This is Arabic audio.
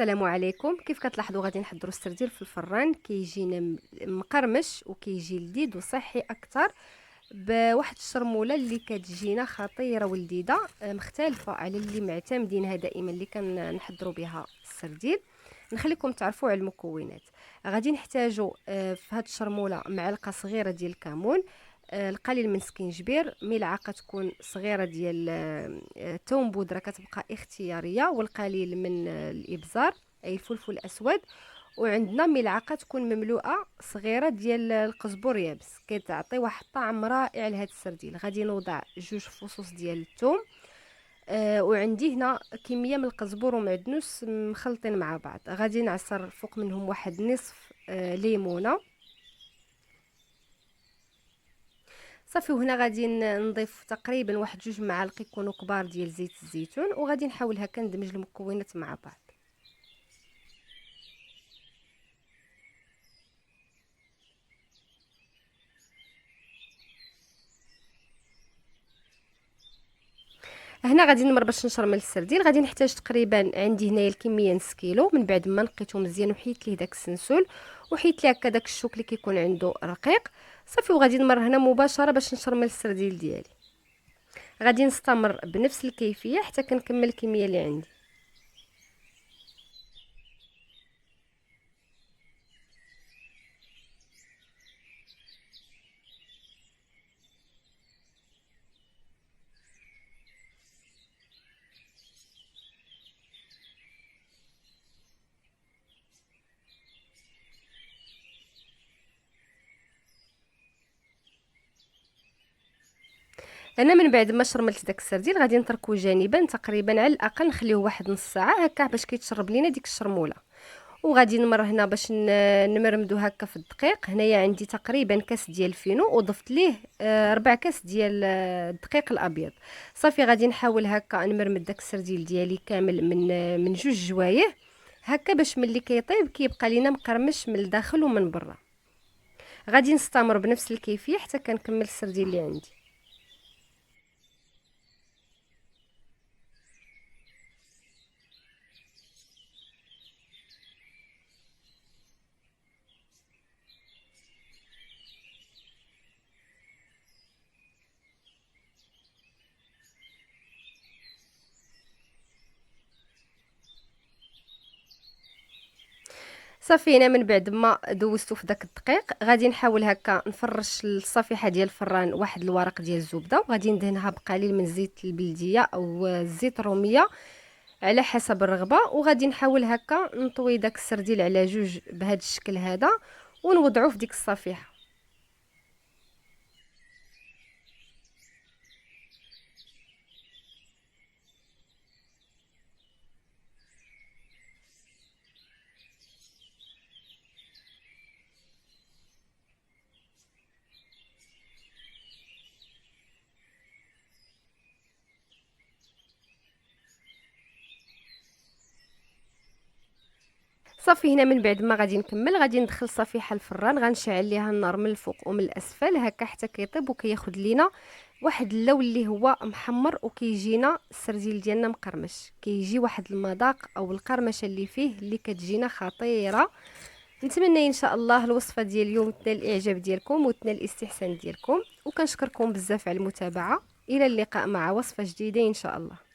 السلام عليكم. كيف كتلاحظوا غادي نحضروا السردين في الفران، كيجينا مقرمش وكيجي لذيذ وصحي اكثر بواحد الشرموله اللي كتجينا خطيره ولذيذه، مختلفه على اللي معتمدينها دائما اللي كنحضروا بها السردين. نخليكم تعرفوا على المكونات. غادي نحتاجوا في هذه الشرموله معلقه صغيره ديال الكمون، القليل من سكينجبير، ملعقه تكون صغيره ديال توم بودره كتبقى اختياريه، والقليل من الابزار اي الفلفل الاسود، وعندنا ملعقه تكون مملوءه صغيره ديال القزبر يابس كتعطي واحد الطعم رائع لهاد السردين. غادي نوضع 2 فصوص ديال الثوم، وعندي هنا كميه من القزبر ومعدنوس مخلطين مع بعض. غادي نعصر فوق منهم واحد نصف ليمونه صافي. وهنا غادي نضيف تقريبا واحد 2 معالق يكونوا كبار ديال زيت الزيتون، وغادي نحاول هكا ندمج المكونات مع بعض. هنا غادي نمر باش نشرمل السردين. غادي نحتاج تقريبا، عندي هنايا الكميه نص كيلو. من بعد ما نقيته مزيان وحيت ليه داك السنسول وحيت ليه هكا داك الشوك اللي كيكون عنده رقيق صافي، وغادي نمر هنا مباشره باش نشرمل السردين ديالي. غادي نستمر بنفس الكيفيه حتى كنكمل الكميه اللي عندي. انا من بعد ما شرملت داك السردين غادي نتركوه جانبا تقريبا على الاقل نخليوه واحد نص ساعه هكا باش كيتشرب لينا ديك الشرموله. وغادي نمر هنا باش نمرمدو هكا في الدقيق. هنايا عندي تقريبا كاس ديال الفينو وضفت ليه 4 كاس ديال الدقيق الابيض صافي. غادي نحاول هكا نمرمد داك السردين ديالي كامل من 2 جوايه هكا باش ملي كيطيب كيبقى لينا مقرمش من الداخل ومن برا. غادي نستمر بنفس الكيفيه حتى كنكمل السردين اللي عندي. صافي هنا من بعد ما دوزتو في داك الدقيق غادي نحاول هكا نفرش الصفيحه ديال الفران واحد الورق ديال الزبده، وغادي ندهنها بقليل من زيت البلديه او الزيت الروميه على حسب الرغبه. وغادي نحاول هكا نطوي داك السرديل على 2 بهذا الشكل هذا ونوضعوه في ديك الصفيحه. صافي هنا من بعد ما غادي نكمل غادي ندخل الصفيحه الفران، غنشعل ليها النار من الفوق ومن الاسفل هكا حتى كيطيب وكياخذ لينا واحد اللون اللي هو محمر، وكيجينا السرديل ديالنا مقرمش، كيجي واحد المذاق او القرمشه اللي فيه اللي كتجينا خطيره. نتمنى ان شاء الله الوصفه ديال اليوم تنال الاعجاب ديالكم وتنال الاستحسان ديالكم، وكنشكركم بزاف على المتابعه. الى اللقاء مع وصفه جديده ان شاء الله.